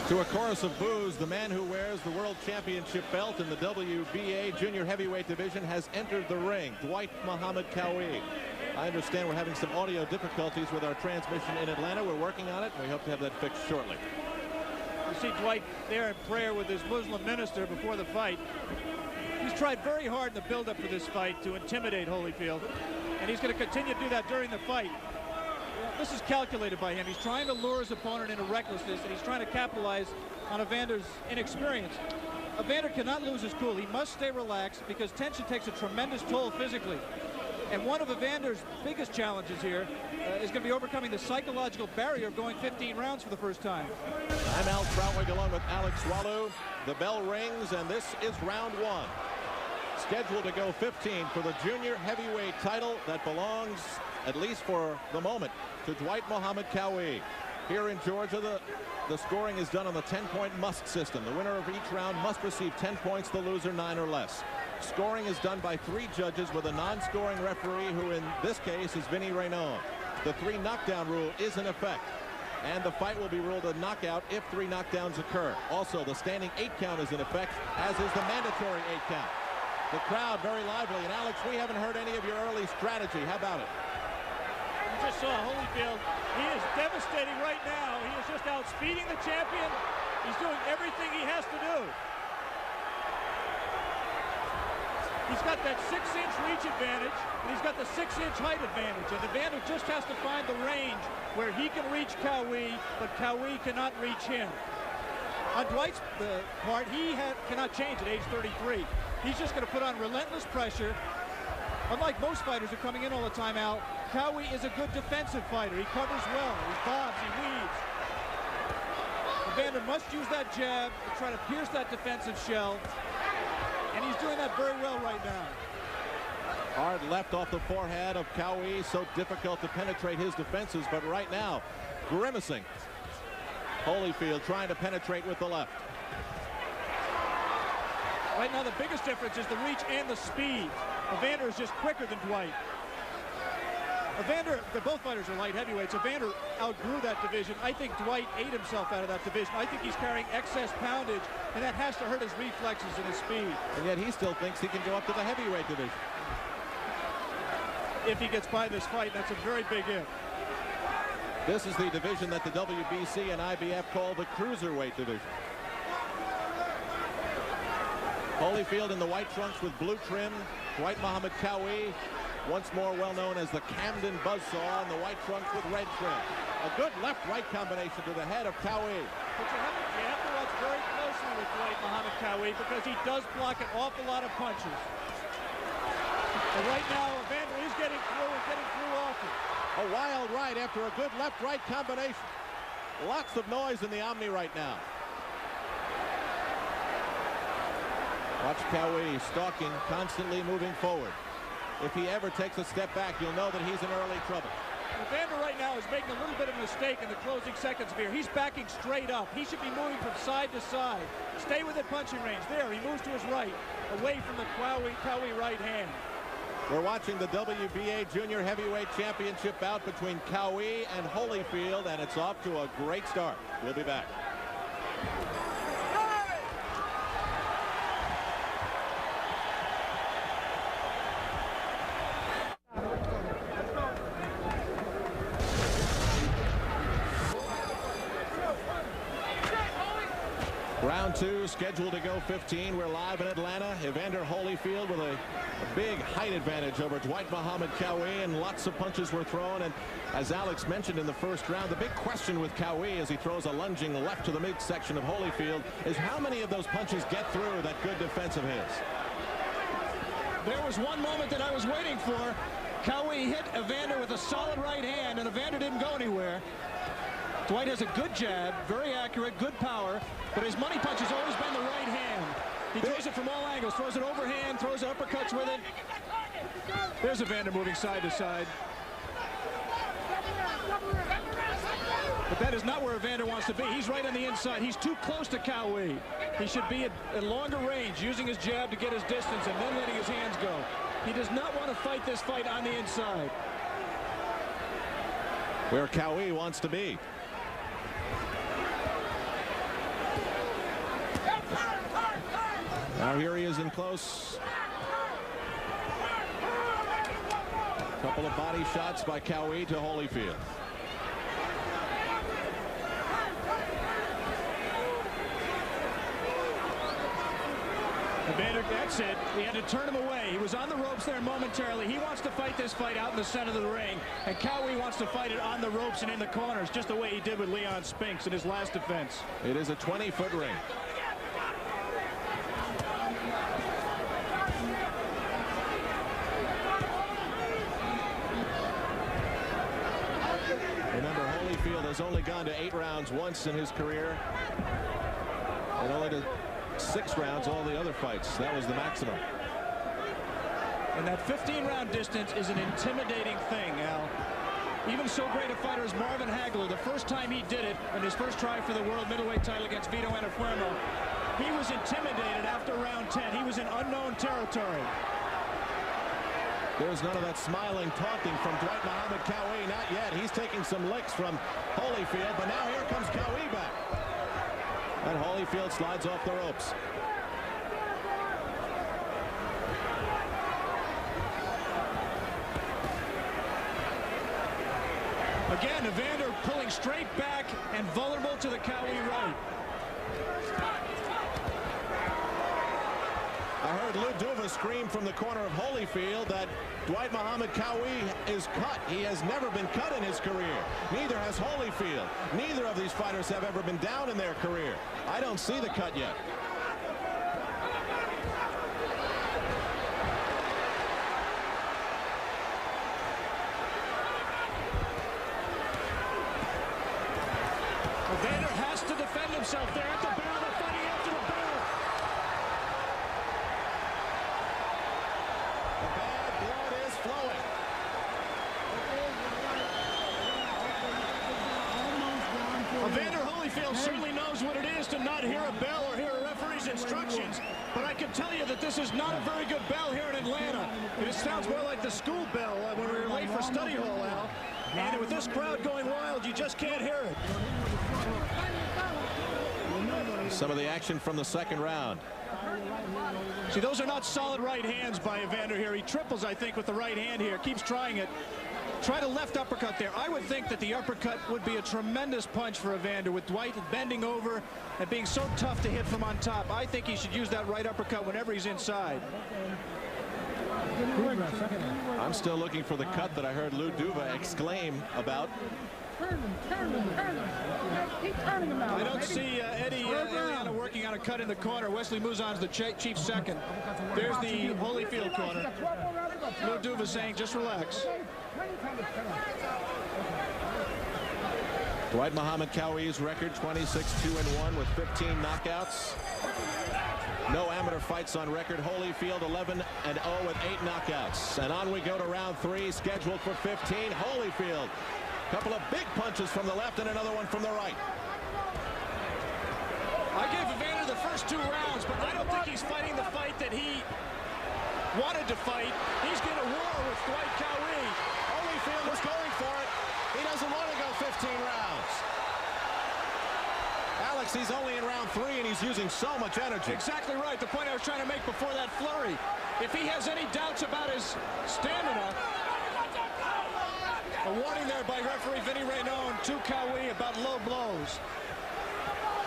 To a chorus of boos, the man who wears the World Championship belt in the WBA Junior Heavyweight Division has entered the ring, Dwight Muhammad Qawi. I understand we're having some audio difficulties with our transmission in Atlanta. We're working on it, and we hope to have that fixed shortly. You see Dwight there in prayer with his Muslim minister before the fight. He's tried very hard in the build-up for this fight to intimidate Holyfield, and he's going to continue to do that during the fight. This is calculated by him. He's trying to lure his opponent into recklessness, and he's trying to capitalize on Evander's inexperience. Evander cannot lose his cool. He must stay relaxed because tension takes a tremendous toll physically. And one of Evander's biggest challenges here is going to be overcoming the psychological barrier of going 15 rounds for the first time. I'm Al Troutwig along with Alex Walu. The bell rings, and this is round one. Scheduled to go 15 for the junior heavyweight title that belongs, at least for the moment, to Dwight Muhammad Qawi. Here in Georgia, the scoring is done on the 10-point must system. The winner of each round must receive 10 points, the loser 9 or less. Scoring is done by 3 judges with a non-scoring referee, who in this case is Vinny Raynon. The 3 knockdown rule is in effect, and the fight will be ruled a knockout if 3 knockdowns occur. Also, the standing 8 count is in effect, as is the mandatory 8 count. The crowd very lively, and Alex, we haven't heard any of your early strategy. How about it? You just saw Holyfield. He is devastating right now. He is just outspeeding the champion. He's doing everything he has to do. He's got that 6-inch reach advantage, and he's got the 6-inch height advantage. And Evander just has to find the range where he can reach Qawi, but Qawi cannot reach him. On Dwight's part, he cannot change at age 33. He's just going to put on relentless pressure. Unlike most fighters who are coming in all the time, Al, Qawi is a good defensive fighter. He covers well, he bobs, he weaves. Evander must use that jab to try to pierce that defensive shell, and he's doing that very well right now. Hard left off the forehead of Qawi, so difficult to penetrate his defenses, but right now, grimacing. Holyfield trying to penetrate with the left. Right now, the biggest difference is the reach and the speed. Evander is just quicker than Dwight. Evander, both fighters are light heavyweights. Evander outgrew that division. I think Dwight ate himself out of that division. I think he's carrying excess poundage, and that has to hurt his reflexes and his speed. And yet he still thinks he can go up to the heavyweight division. If he gets by this fight, that's a very big if. This is the division that the WBC and IBF call the cruiserweight division. Holyfield in the white trunks with blue trim. Dwight Muhammad Qawi, once more well known as the Camden Buzzsaw, in the white trunks with red trim. A good left-right combination to the head of Qawi. But you have to watch very closely with Dwight Muhammad Qawi because he does block an awful lot of punches. And right now, Evander is getting through and getting through often. A wild right after a good left-right combination. Lots of noise in the Omni right now. Watch Qawi stalking, constantly moving forward. If he ever takes a step back, you'll know that he's in early trouble. Evander right now is making a little bit of a mistake in the closing seconds of here. He's backing straight up. He should be moving from side to side. Stay within punching range. There, he moves to his right, away from the Qawi right hand. We're watching the WBA Junior Heavyweight Championship bout between Qawi and Holyfield, and it's off to a great start. We'll be back. Round 2 scheduled to go 15. We're live in Atlanta. Evander Holyfield with a big height advantage over Dwight Muhammad Qawi, and lots of punches were thrown. And as Alex mentioned in the first round, the big question with Qawi as he throws a lunging left to the midsection of Holyfield is how many of those punches get through that good defense of his. There was one moment that I was waiting for. Qawi hit Evander with a solid right hand, and Evander didn't go anywhere. Dwight has a good jab, very accurate, good power, but his money punch has always been the right hand. He throws it from all angles, throws it overhand, throws uppercuts with it. There's Evander moving side to side. But that is not where Evander wants to be. He's right on the inside. He's too close to Qawi. He should be at longer range, using his jab to get his distance and then letting his hands go. He does not want to fight this fight on the inside. Where Qawi wants to be. Now here he is in close. Couple of body shots by Qawi to Holyfield. Evander, that's it. He had to turn him away. He was on the ropes there momentarily. He wants to fight this fight out in the center of the ring, and Qawi wants to fight it on the ropes and in the corners, just the way he did with Leon Spinks in his last defense. It is a 20-foot ring. Remember, Holyfield has only gone to 8 rounds once in his career, and only to 6 rounds all the other fights. That was the maximum. And that 15-round distance is an intimidating thing, Al. Even so great a fighter as Marvin Hagler, the first time he did it in his first try for the world middleweight title against Vito Antuofermo, he was intimidated after round 10. He was in unknown territory. There's none of that smiling taunting from Dwight Muhammad Qawi. Not yet. He's taking some licks from Holyfield, but now here comes Qawi back. And Holyfield slides off the ropes. Again, Evander pulling straight back and vulnerable to the Qawi right. I heard Lou Duva scream from the corner of Holyfield that Dwight Muhammad Qawi is cut. He has never been cut in his career. Neither has Holyfield. Neither of these fighters have ever been down in their career. I don't see the cut yet. Evander has to defend himself there at the barrel. They're fighting after the barrel. The bad blood is flowing. Evander Holyfield certainly knows what it is to not hear a bell or hear a referee's instructions, but I can tell you that this is not a very good bell here in Atlanta. It sounds more like the school bell when we were late for study hall, Al. And with this crowd going wild, you just can't hear it. Some of the action from the second round. See, those are not solid right hands by Evander here. He triples, I think, with the right hand here. Keeps trying it. Tried a left uppercut there. I would think that the uppercut would be a tremendous punch for Evander, with Dwight bending over and being so tough to hit from on top. I think he should use that right uppercut whenever he's inside. I'm still looking for the cut that I heard Lou Duva exclaim about. I don't see Eddie Eliana working on a cut in the corner. Wesley Muzan's the chief second. There's the Holyfield corner. Lou Duva saying, just relax. Dwight Muhammad Qawi's record 26-2-1 with 15 knockouts. No amateur fights on record. Holyfield 11-0 with 8 knockouts. And on we go to round 3, scheduled for 15. Holyfield. Couple of big punches from the left and another one from the right. I gave Evander the first 2 rounds, but I don't think he's fighting the fight that he wanted to fight. He's going to war with Dwight Qawi. Holyfield is going for it. He doesn't want to go 15 rounds. Alex, he's only in round 3 and he's using so much energy. Exactly right. The point I was trying to make before that flurry. If he has any doubts about his stamina, a warning there by referee Vinny Raynon to Qawi about low blows.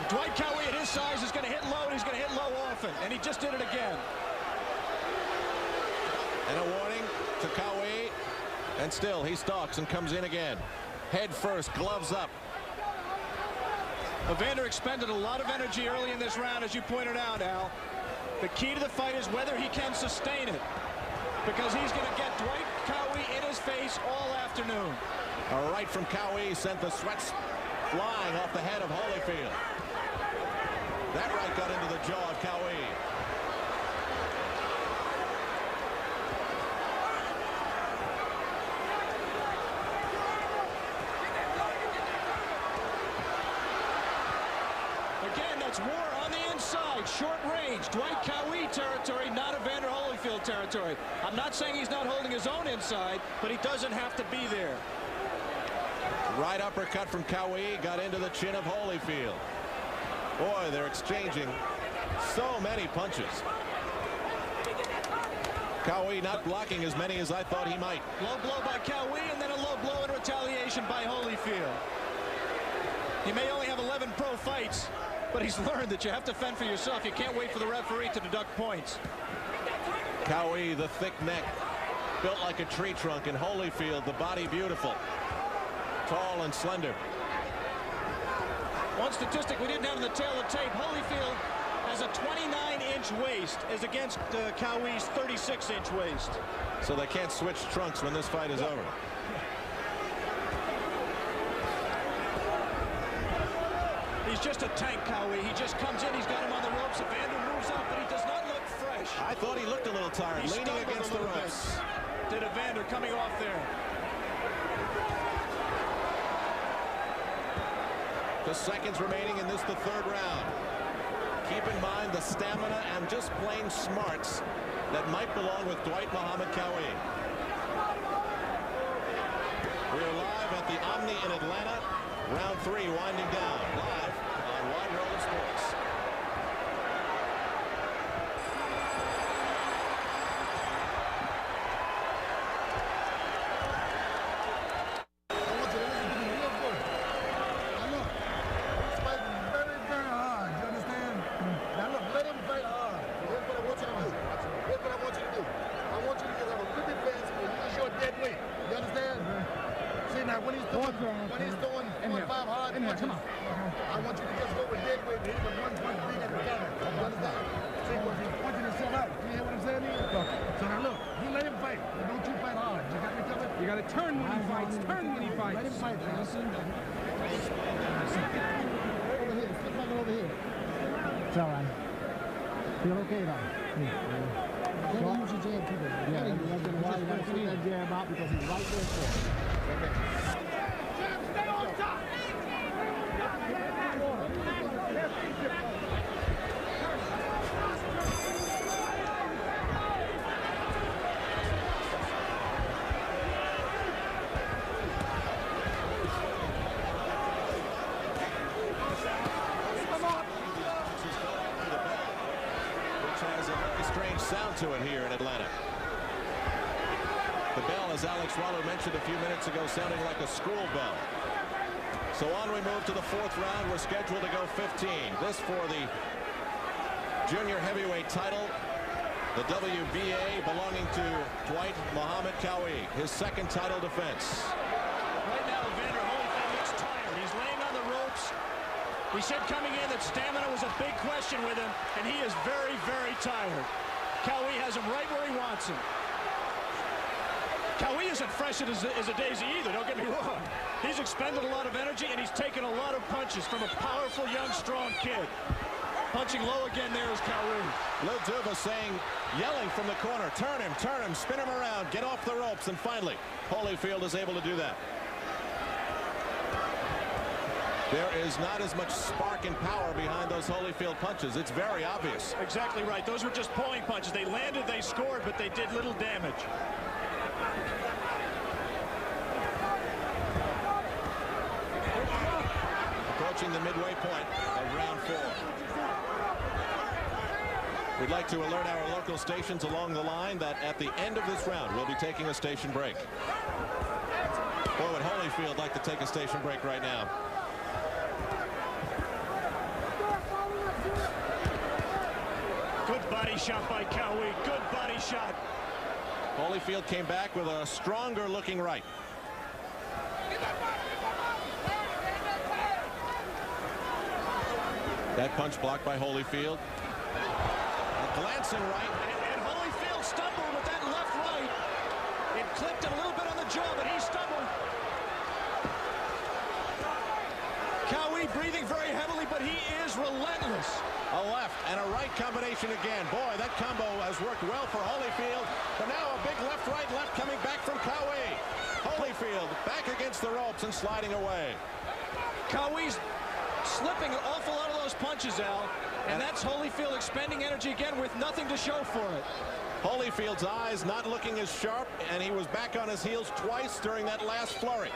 Dwight Qawi at his size is going to hit low, and he's going to hit low often, and he just did it again. And a warning to Qawi, and still he stalks and comes in again. Head first, gloves up. Evander expended a lot of energy early in this round, as you pointed out, Al. The key to the fight is whether he can sustain it, because he's going to get Dwight Qawi in his face all afternoon. A right from Qawi sent the sweats flying off the head of Holyfield. That right got into the jaw of Qawi. Again, that's war on the inside, short range, Dwight Qawi territory, not Evander Holyfield territory. I'm not saying he's not holding his own inside, but he doesn't have to be there. Right uppercut from Qawi got into the chin of Holyfield. Boy, they're exchanging so many punches. Qawi not blocking as many as I thought he might. Low blow by Qawi, and then a low blow in retaliation by Holyfield. He may only have 11 pro fights, but he's learned that you have to fend for yourself. You can't wait for the referee to deduct points. Qawi, the thick neck, built like a tree trunk, and Holyfield, the body beautiful, tall and slender. One statistic we didn't have in the tail of tape, Holyfield has a 29-inch waist as against Qawi's 36-inch waist. So they can't switch trunks when this fight is over. He's just a tank, Qawi. He just comes in, he's got him on the ropes. Evander moves up, but he does not look fresh. I thought he looked a little tired, leaning against the ropes. Did Evander coming off there. Just seconds remaining in this, the third round. Keep in mind the stamina and just plain smarts that might belong with Dwight Muhammad Qawi. We're live at the Omni in Atlanta. Round 3 winding down live on Wide World of Sports. You got to turn when he fights. Turn when he fights. Let him fight, Johnson. Over here. Slip back over here. It's all right. Feel okay now? Yeah. Let him use your jab too. Yeah. You got to take that jab out because he's right there for it. Okay. Stay on top. Sound to it here in Atlanta. The bell, as Alex Wallo mentioned a few minutes ago, sounding like a school bell. So on we move to the fourth round. We're scheduled to go 15. This for the junior heavyweight title, the WBA, belonging to Dwight Muhammad Qawi, his second title defense. Right now, Evander Holyfield looks tired. He's laying on the ropes. He said coming in that stamina was a big question with him, and he is very, very tired. Qawi has him right where he wants him. Qawi isn't fresh as a daisy either, don't get me wrong. He's expended a lot of energy, and he's taken a lot of punches from a powerful, young, strong kid. Punching low again there is Qawi. Lou Duva saying, yelling from the corner, turn him, spin him around, get off the ropes, and finally, Holyfield is able to do that. There is not as much spark and power behind those Holyfield punches. It's very obvious. Exactly right. Those were just pulling punches. They landed, they scored, but they did little damage. Approaching the midway point of round 4. We'd like to alert our local stations along the line that at the end of this round, we'll be taking a station break. Boy, would Holyfield like to take a station break right now. Good body shot by Qawi. Good body shot. Holyfield came back with a stronger looking right. That punch blocked by Holyfield. A glancing right. And Holyfield stumbled with that left right. It clipped him a little bit on the jaw, but he stumbled. Qawi breathing very heavily, but he is relentless. A left and a right combination again. Boy, that combo has worked well for Holyfield. But now a big left-right left coming back from Qawi. Holyfield back against the ropes and sliding away. Qawi's slipping an awful lot of those punches, Al. And that's Holyfield expending energy again with nothing to show for it. Holyfield's eyes not looking as sharp, and he was back on his heels twice during that last flurry.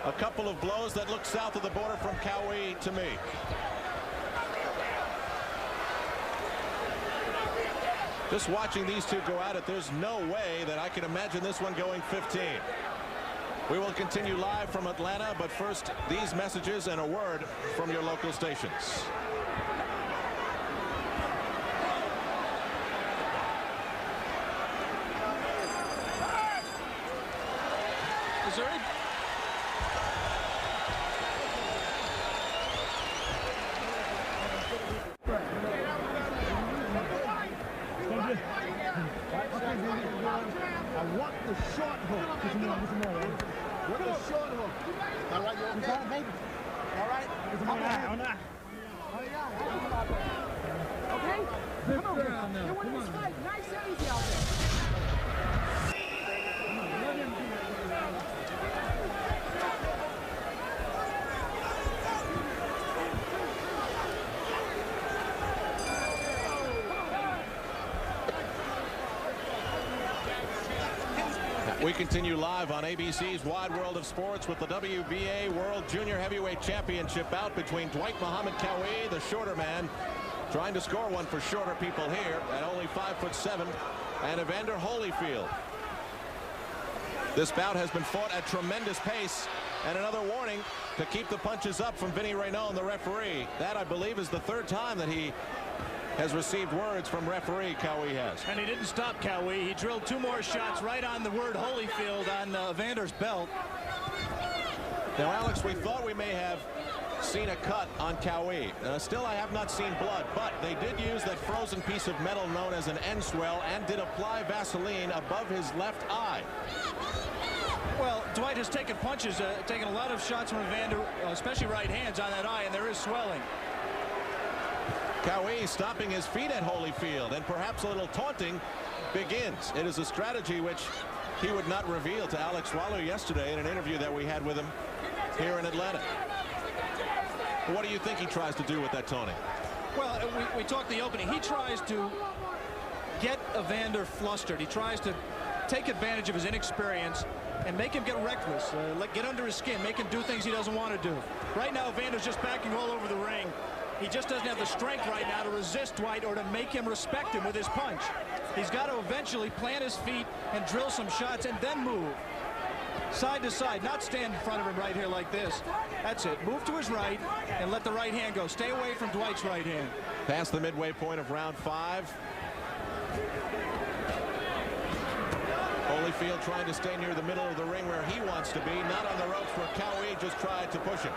A couple of blows that look south of the border from Qawi to me. Just watching these two go at it, there's no way that I can imagine this one going 15. We will continue live from Atlanta, but first, these messages and a word from your local stations. Missouri. I want the short hook. What the short hook? All right, you okay, baby? All right. Okay? Come on, you win this fight. Nice and easy out there. We continue live on ABC's Wide World of Sports with the WBA World Junior Heavyweight Championship bout between Dwight Muhammad Qawi, the shorter man, trying to score one for shorter people here at only 5'7", and Evander Holyfield. This bout has been fought at tremendous pace, and another warning to keep the punches up from Vinny Raynon, the referee. That, I believe, is the third time that he has received words from referee. Qawi has. And he didn't stop Qawi. He drilled 2 more shots right on the word Holyfield on Evander's belt. Now, Alex, we thought we may have seen a cut on Qawi. Still, I have not seen blood, but they did use that frozen piece of metal known as an end swell and did apply Vaseline above his left eye. Well, Dwight has taken punches, taken a lot of shots from Evander, especially right hands on that eye, and there is swelling. Qawi stopping his feet at Holyfield, and perhaps a little taunting begins. It is a strategy which he would not reveal to Alex Waller yesterday in an interview that we had with him here in Atlanta. What do you think he tries to do with that taunting? Well, we talked the opening. He tries to get Evander flustered. He tries to take advantage of his inexperience and make him get reckless, get under his skin, make him do things he doesn't want to do. Right now, Evander's just backing all over the ring. He just doesn't have the strength right now to resist Dwight or to make him respect him with his punch. He's got to eventually plant his feet and drill some shots and then move side to side, not stand in front of him right here like this. That's it. Move to his right and let the right hand go. Stay away from Dwight's right hand. Past the midway point of round 5. Holyfield trying to stay near the middle of the ring where he wants to be, not on the ropes where Qawi just tried to push him.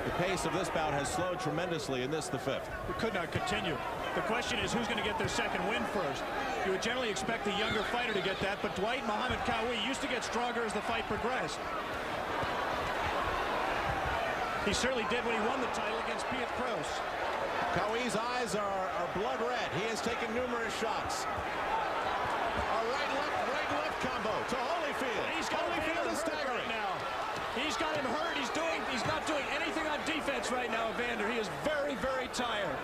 The pace of this bout has slowed tremendously in this, the 5th. It could not continue. The question is who's going to get their second win first. You would generally expect the younger fighter to get that, but Dwight Muhammad Qawi used to get stronger as the fight progressed. He certainly did when he won the title against Piet Kroos. Qawi's eyes are blood red. He has taken numerous shots. A right-left combo to Holyfield. He's got Holyfield is staggering now. He's got him hurt. He's not doing anything on defense right now, Evander. He is very, very tired.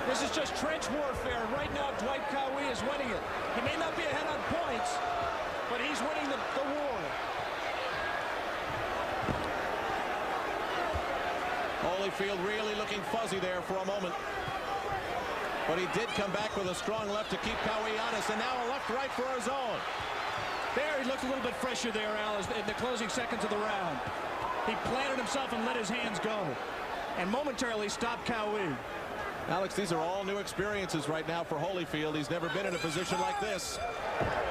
This is just trench warfare. Right now, Dwight Qawi is winning it. He may not be ahead on points, but he's winning the war. Holyfield really looking fuzzy there for a moment. But he did come back with a strong left to keep Qawi honest, and now a left-right for his own. There, he looked a little bit fresher there, Al, in the closing seconds of the round. He planted himself and let his hands go, and momentarily stopped Qawi. Alex, these are all new experiences right now for Holyfield. He's never been in a position like this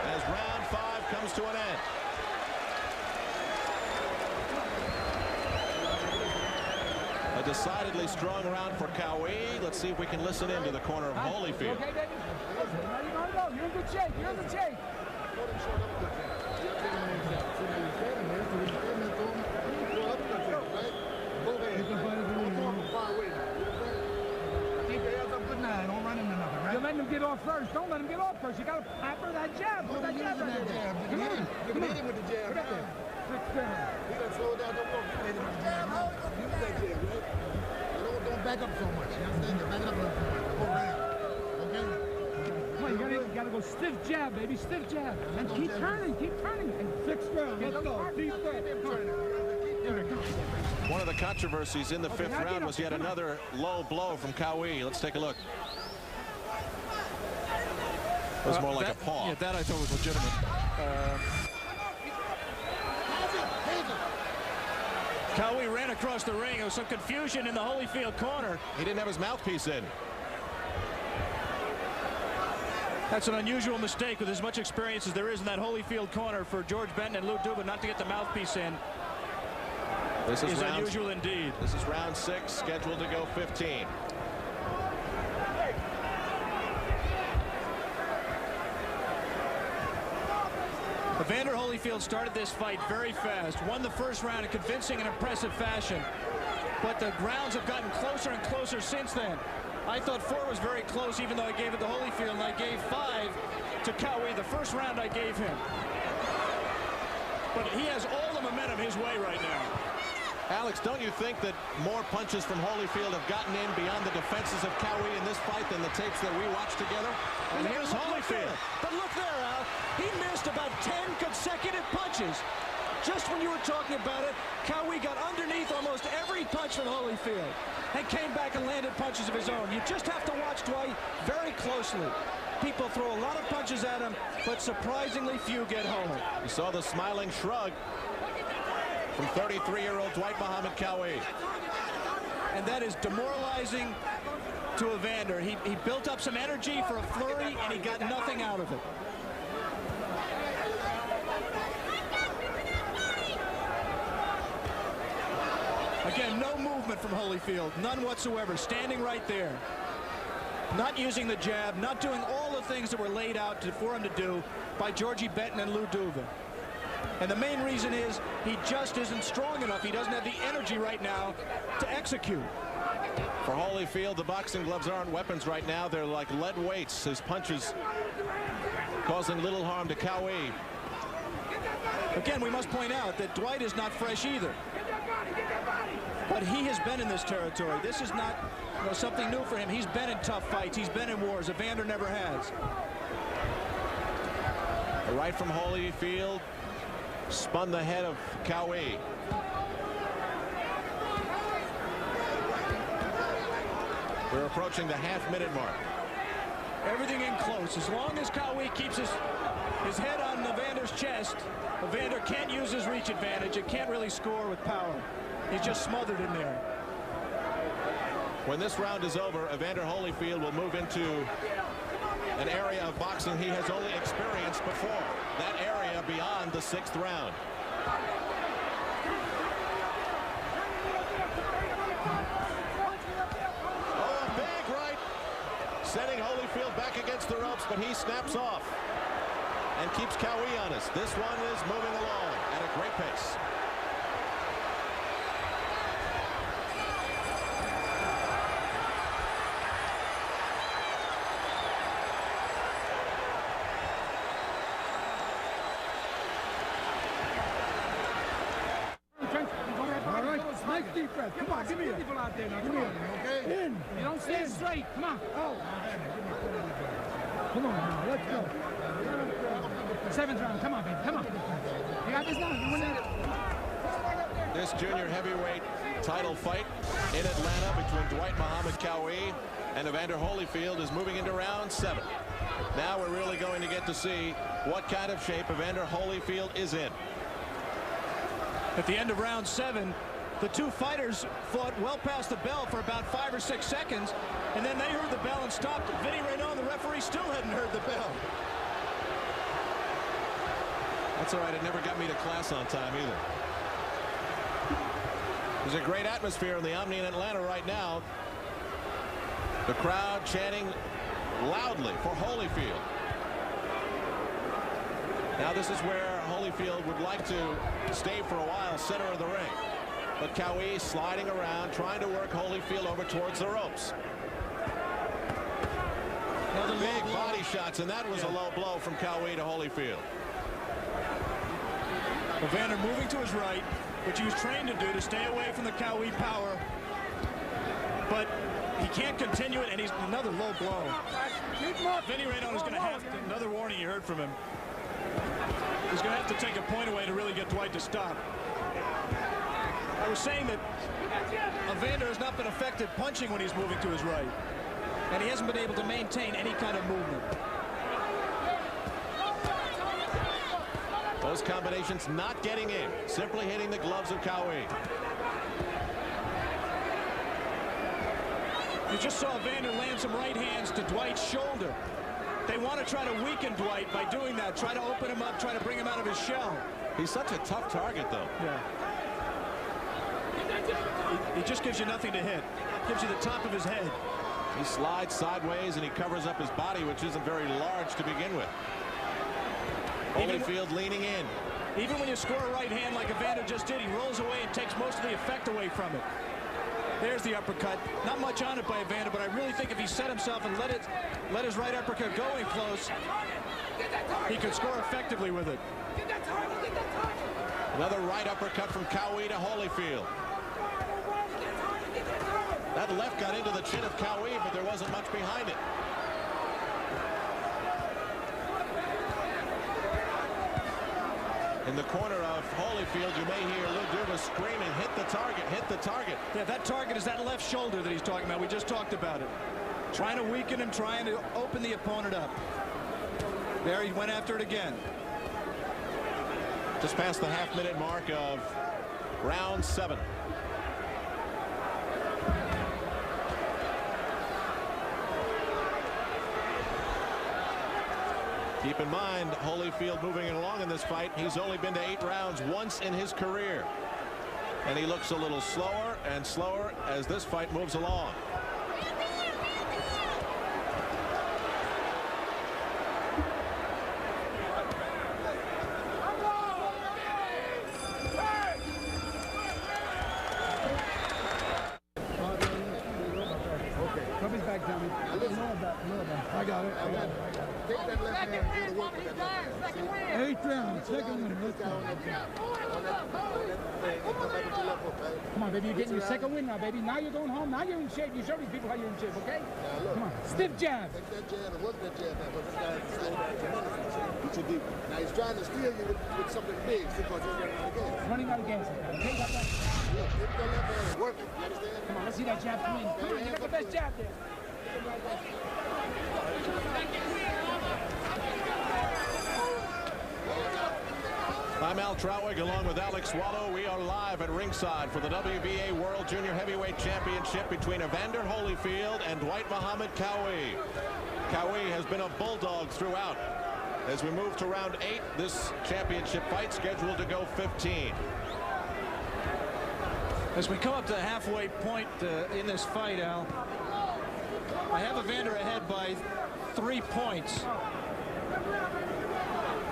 as round 5 comes to an end. A decidedly strong round for Qawi. Let's see if we can listen in to the corner of Holyfield. Okay, baby? Where you gonna go? You're in good shape. You're in good shape. You let him get off first. Don't let him get off first. You got to pepper that jab. Put that jab right there. Come on. You can hit him with the jab. Right there. He got slowed down. Don't walk. You hit him with the jab. Use that jab, right? Don't back up so much. You understand? Back it up a little bit. Go around. Okay? Come on, you got to go stiff jab, baby. Stiff jab. And keep turning. Keep turning. And 6 rounds. Let's go. Deep breath. One of the controversies in the 5th round was yet another low blow from Qawi. Let's take a look. It was more like a paw. Yeah, that I thought was legitimate. Qawi ran across the ring. There was some confusion in the Holyfield corner. He didn't have his mouthpiece in. That's an unusual mistake with as much experience as there is in that Holyfield corner for George Benton and Lou Dubin not to get the mouthpiece in. This is unusual indeed. This is round 6, scheduled to go 15. Evander Holyfield started this fight very fast, won the first round in convincing and impressive fashion, but the rounds have gotten closer and closer since then. I thought 4 was very close, even though I gave it to Holyfield, and I gave 5 to Qawi. The first round I gave him. But he has all the momentum his way right now. Alex, don't you think that more punches from Holyfield have gotten in beyond the defenses of Qawi in this fight than the tapes that we watched together? And here's Holyfield. But look there, Al. He missed about 10 consecutive punches. Just when you were talking about it, Qawi got underneath almost every punch from Holyfield and came back and landed punches of his own. You just have to watch Dwight very closely. People throw a lot of punches at him, but surprisingly few get home. You saw the smiling shrug from 33-year-old Dwight Muhammad Qawi. And that is demoralizing to Evander. He built up some energy for a flurry, and he got nothing out of it. Again, no movement from Holyfield, none whatsoever, standing right there. Not using the jab, not doing all the things that were laid out for him to do by Georgie Benton and Lou Dubin. And the main reason is he just isn't strong enough. He doesn't have the energy right now to execute. For Holyfield, the boxing gloves aren't weapons right now. They're like lead weights. His punches causing little harm to Qawi. Again, we must point out that Dwight is not fresh either. But he has been in this territory. This is not something new for him. He's been in tough fights. He's been in wars. Evander never has. A right from Holyfield spun the head of Qawi. We're approaching the half-minute mark. Everything in close. As long as Qawi keeps his head on Evander's chest, Evander can't use his reach advantage and can't really score with power. He's just smothered in there. When this round is over, Evander Holyfield will move into an area of boxing he has only experienced before. That area beyond the 6th round. Oh, a big right. Sending Holyfield back against the ropes, but he snaps off and keeps Qawi honest. This one is moving along at a great pace. Defense. Come on, give me people out there now. Come on, okay? In. You don't stand straight. Come on. Oh. Come on now. Let's go. 7th round. Come on, baby. Come on. You got this now. You win it. This junior heavyweight title fight in Atlanta between Dwight Muhammad Qawi and Evander Holyfield is moving into round 7. Now we're really going to get to see what kind of shape Evander Holyfield is in. At the end of round 7, the two fighters fought well past the bell for about 5 or 6 seconds, and then they heard the bell and stopped. Vinny Raynon, the referee, still hadn't heard the bell. That's all right. It never got me to class on time either. There's a great atmosphere in the Omni in Atlanta right now. The crowd chanting loudly for Holyfield. Now this is where Holyfield would like to stay for a while, center of the ring. But Qawi sliding around, trying to work Holyfield over towards the ropes. Another big body shots, and that was a low blow from Qawi to Holyfield. Evander moving to his right, which he was trained to do to stay away from the Qawi power. But he can't continue it, and he's another low blow. Vinny Raynon is going to have to, another warning you heard from him. He's going to have to take a point away to really get Dwight to stop. was saying that Evander has not been effective punching when he's moving to his right. And he hasn't been able to maintain any kind of movement. Those combinations not getting in, simply hitting the gloves of Qawi. You just saw Evander land some right hands to Dwight's shoulder. They want to try to weaken Dwight by doing that, try to open him up, try to bring him out of his shell. He's such a tough target, though. Yeah. He just gives you nothing to hit. Gives you the top of his head. He slides sideways and he covers up his body, which isn't very large to begin with. Holyfield leaning in. Even when you score a right hand like Evander just did, he rolls away and takes most of the effect away from it. There's the uppercut. Not much on it by Evander, but I really think if he set himself and let his right uppercut go in close, he could score effectively with it. Another right uppercut from Qawi to Holyfield. That left got into the chin of Qawi, but there wasn't much behind it. In the corner of Holyfield, you may hear Lou Duva screaming, hit the target, hit the target. Yeah, that target is that left shoulder that he's talking about. We just talked about it. Trying to weaken him, trying to open the opponent up. There, he went after it again. Just past the half-minute mark of round 7. Keep in mind, Holyfield moving along in this fight. He's only been to 8 rounds once in his career. And he looks a little slower and slower as this fight moves along. I got it. Take that left hand and go to work with that left hand. 8th round, second win. Let's go. Come on, baby, you're getting your second win now, baby. Now you're going home. Now you're in shape. You show these people how you're in shape, okay? Come on, stiff jab. Take that jab and work that jab back, but this guy is slow down tremendously. Too deep. Now he's trying to steal you with something big because he's running out of gas. Running out of gas, okay? Got that? Yeah, take that left hand and work it. You understand? Come on, let's see that jab come in. Come on, you got the best jab there. I'm Al Trautwig along with Alex Wallow. We are live at ringside for the WBA World Junior Heavyweight Championship between Evander Holyfield and Dwight Muhammad Qawi. Qawi has been a bulldog throughout. As we move to round 8, this championship fight scheduled to go 15. As we come up to the halfway point in this fight, Al, I have Evander ahead by 3 points.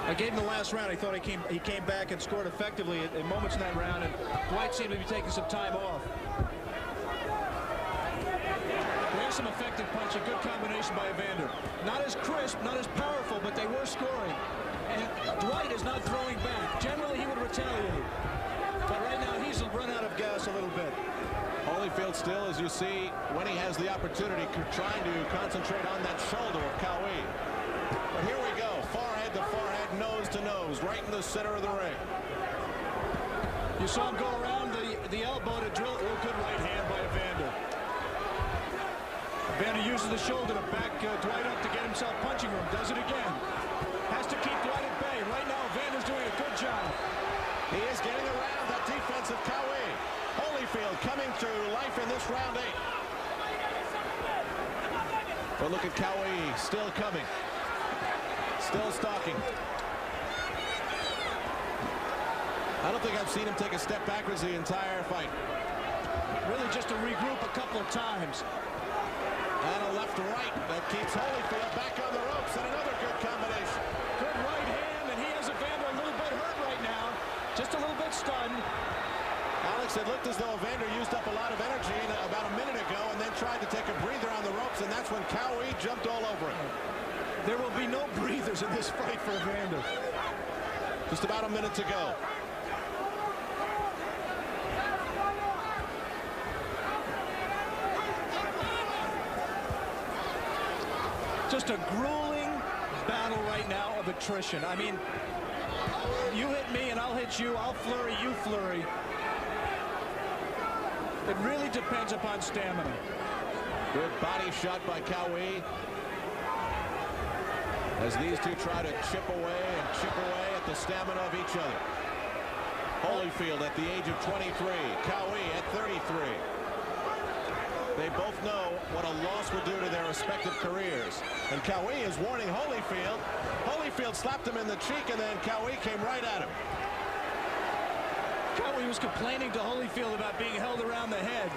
I gave him the last round. I thought he came back and scored effectively at moments in that round, and Dwight seemed to be taking some time off. There's some effective punching, good combination by Evander. Not as crisp, not as powerful, but they were scoring. And Dwight is not throwing back. Generally, he would retaliate. But right now, he's run out of gas a little bit. Holyfield still, as you see, when he has the opportunity, trying to concentrate on that shoulder of Qawi. But here we go, forehead to forehead, nose to nose, right in the center of the ring. You saw him go around the elbow to drill. Oh, good right hand by Evander. Evander uses the shoulder to back Dwight up to get himself punching room. Does it again. Has to keep Dwight at bay. Right now, Evander's doing a good job. He is getting around that defense of Qawi. Holyfield coming to life in this round 8. But look at Qawi still coming. Still stalking. I don't think I've seen him take a step backwards the entire fight. Really just to regroup a couple of times. And a left to right that keeps Holyfield back on the ropes, and another good combination. Good right hand, and he has Evander a little bit hurt right now. Just a little bit stunned. Alex, it looked as though Evander used up a lot of energy about a minute ago and then tried to take a breather on the ropes, and that's when Qawi jumped all over him. There will be no breathers in this fight for Evander. Just about a minute to go. Just a grueling battle right now of attrition. I mean, you hit me and I'll hit you. I'll flurry, you flurry. It really depends upon stamina. Good body shot by Qawi. As these two try to chip away at the stamina of each other. Holyfield at the age of 23. Qawi at 33. They both know what a loss will do to their respective careers. And Qawi is warning Holyfield. Holyfield slapped him in the cheek, and then Qawi came right at him. Qawi was complaining to Holyfield about being held around the head.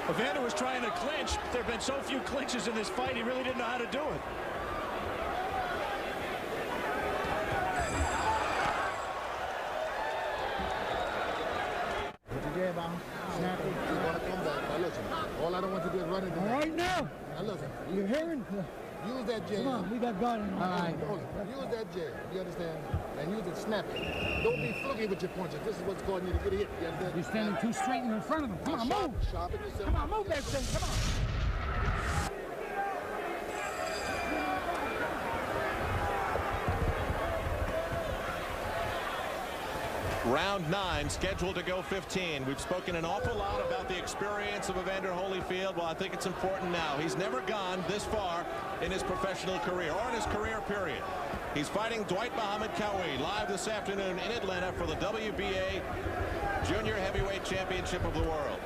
Evander was trying to clinch. There have been so few clinches in this fight, he really didn't know how to do it. Snap it. He's going to come back. Now listen, all I don't want you to do is run into Right now. Now listen. You're hearing? Use that jab. Come on, we got God in mind. Hold it. Use that jab. You understand? And use it snapping. Don't be fluky with your punches. This is what's causing you to get hit. You understand? You're standing too straight in front of him. Come on, move. Sharpen yourself. Come on, move that thing. Come on. Round 9 scheduled to go 15. We've spoken an awful lot about the experience of Evander Holyfield. Well, I think it's important now. He's never gone this far in his professional career or in his career period. He's fighting Dwight Qawi live this afternoon in Atlanta for the WBA Junior Heavyweight Championship of the World.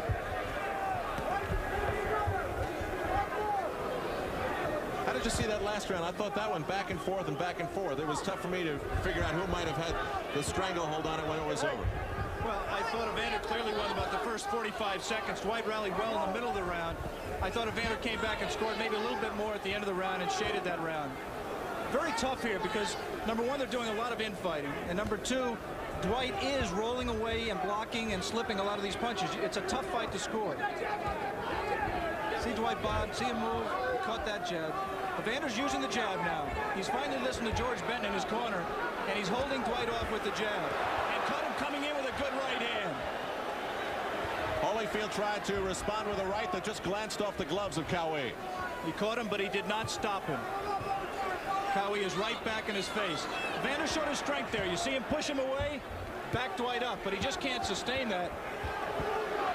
How did you see that last round? I thought that went back and forth and back and forth. It was tough for me to figure out who might have had the stranglehold on it when it was over. Well, I thought Evander clearly won about the first 45 seconds. Dwight rallied well in the middle of the round. I thought Evander came back and scored maybe a little bit more at the end of the round and shaded that round. Very tough here because, number one, they're doing a lot of infighting. And number two, Dwight is rolling away and blocking and slipping a lot of these punches. It's a tough fight to score. See Dwight bob, see him move, caught that jab. Evander's using the jab now. He's finally listened to George Benton in his corner, and he's holding Dwight off with the jab. And caught him coming in with a good right hand. Holyfield tried to respond with a right that just glanced off the gloves of Qawi. He caught him, but he did not stop him. Qawi is right back in his face. Evander showed his strength there. You see him push him away, back Dwight up, but he just can't sustain that.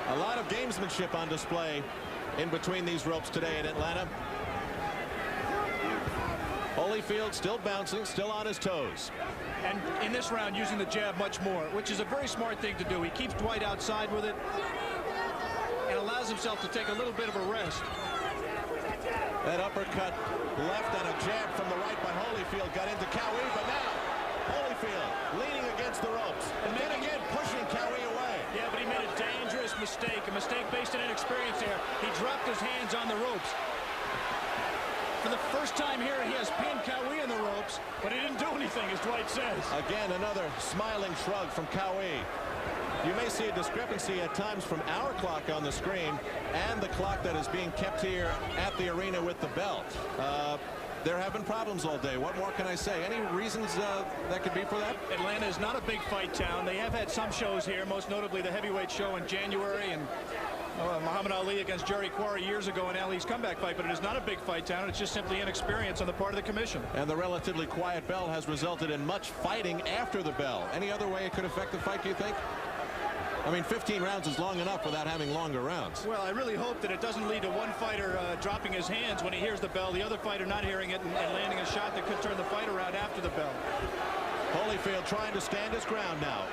A lot of gamesmanship on display in between these ropes today in Atlanta. Holyfield still bouncing, still on his toes. And in this round, using the jab much more, which is a very smart thing to do. He keeps Dwight outside with it and allows himself to take a little bit of a rest. That uppercut left and a jab from the right by Holyfield got into Qawi, but now Holyfield leaning against the ropes. And then again pushing Qawi away. Yeah, but he made a dangerous mistake, a mistake based on inexperience there. He dropped his hands on the ropes. For the first time here, he has pinned Qawi in the ropes, but he didn't do anything, as Dwight says. Again, another smiling shrug from Qawi. You may see a discrepancy at times from our clock on the screen and the clock that is being kept here at the arena with the belt. There have been problems all day. What more can I say? Any reasons that could be for that? Atlanta is not a big fight town. They have had some shows here, most notably the heavyweight show in January and Muhammad Ali against Jerry Quarry years ago in Ali's comeback fight, but it is not a big fight town. It's just simply inexperience on the part of the commission. And the relatively quiet bell has resulted in much fighting after the bell. Any other way it could affect the fight, do you think? I mean, 15 rounds is long enough without having longer rounds. Well, I really hope that it doesn't lead to one fighter dropping his hands when he hears the bell, the other fighter not hearing it and landing a shot that could turn the fight around after the bell. Holyfield trying to stand his ground now.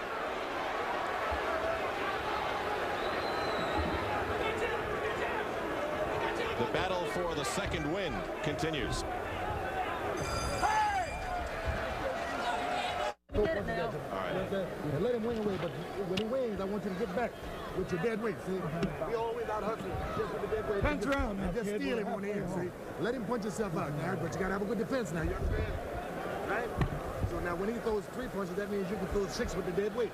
The battle for the second win continues. All right. Let him win away, but when he wins, I want you to get back with your dead weight. See, he always out hustling just with the dead weight. Punch around, man. Just steal him on the end. See, let him punch himself out, now, but you gotta have a good defense now. You understand? Right? So now when he throws 3 punches, that means you can throw 6 with the dead weight.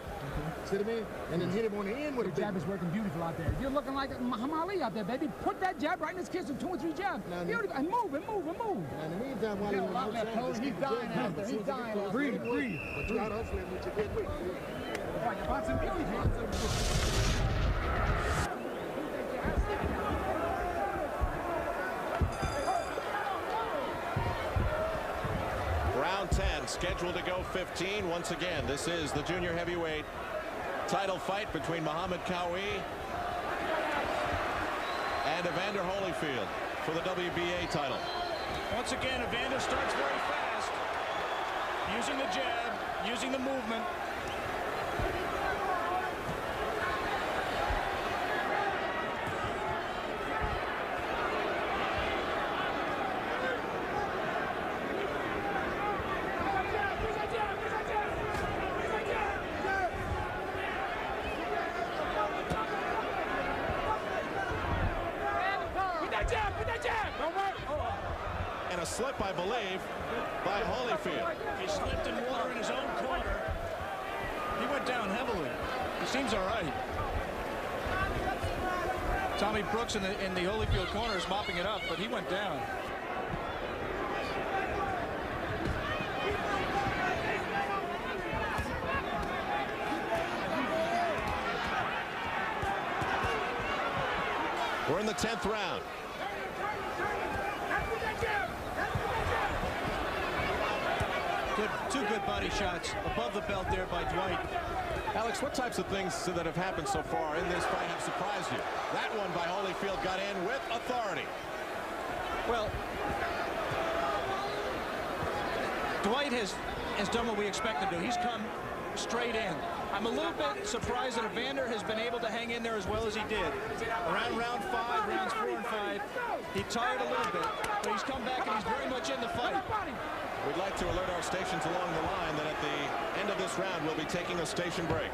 See what I mean? And then hit him on the end with a jab is working beautiful out there. You're looking like Muhammad Ali out there, baby. Put that jab right in his kiss with 2 or 3 jabs. And move and move and move. Now in the meantime, while he's on the outside, he's dying out there. He's dying out there. Breathe. But you gotta hustle him with your dead weight. Round 10 scheduled to go 15. Once again, this is the junior heavyweight title fight between Muhammad Qawi and Evander Holyfield for the WBA title. Once again, Evander starts very fast, using the jab, using the movement. And a slip, I believe, by Holyfield. He slipped in water in his own corner. He went down heavily. He seems all right. Tommy Brooks in the Holyfield corner is mopping it up, but he went down. We're in the 10th round. Two good body shots above the belt there by Dwight. Alex, what types of things that have happened so far in this fight have surprised you? That one by Holyfield got in with authority. Well, Dwight has done what we expect him to do. He's come straight in. I'm a little bit surprised that Evander has been able to hang in there as well as he did. Around round 5, rounds 4 and 5, he tired a little bit, but he's come back and he's very much in the fight. We'd like to alert our stations along the line that at the end of this round, we'll be taking a station break.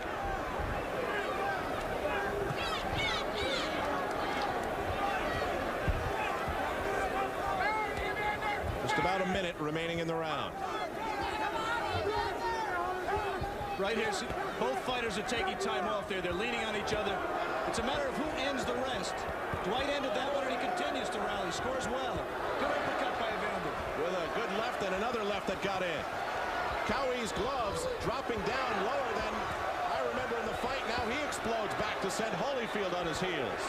Just about a minute remaining in the round. Right here, both fighters are taking time off there. They're leaning on each other. It's a matter of who ends the rest. Dwight ended that one, and he continues to rally. Scores well. Good uppercut by Evander. With a good left and another left that got in. Qawi's gloves dropping down lower than I remember in the fight. Now he explodes back to send Holyfield on his heels.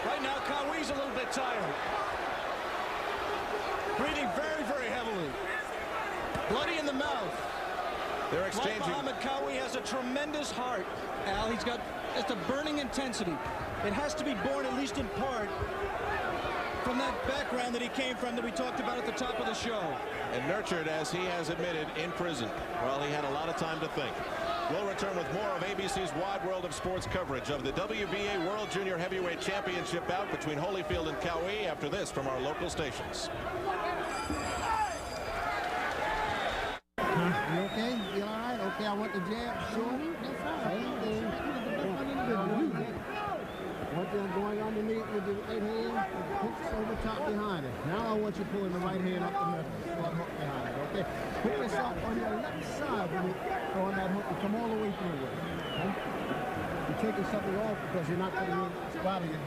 Right now, Qawi's a little bit tired. Breathing very, very heavily. Bloody in the mouth. They're exchanging. Qawi has a tremendous heart, Al. He's got just a burning intensity. It has to be born, at least in part, from that background that he came from that we talked about at the top of the show. And nurtured, as he has admitted, in prison. Well, he had a lot of time to think. We'll return with more of ABC's Wide World of Sports coverage of the WBA World Junior Heavyweight Championship bout between Holyfield and Qawi after this from our local stations. You okay? You all right? Okay, I want the jab. Sure. That's all right. One thing going underneath with the right hand, hooks over top behind it. Now I want you pulling the right hand up the middle, one hook behind it. Okay? Put yourself on your left side when you throw on that hook and come all the way through it. Okay? You're taking something off because you're not putting your body in.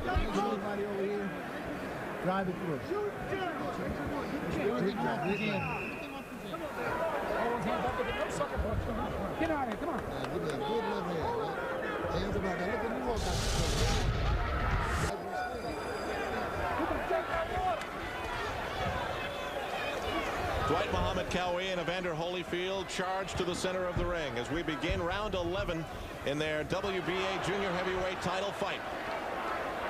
Get your body over here. Drive it through. Good job. Good job. Get out of here, come on. Give me a good left hand, right? Hands about that. Look at you walk out the Dwight Muhammad Qawi and Evander Holyfield charge to the center of the ring as we begin round 11 in their WBA Junior Heavyweight title fight.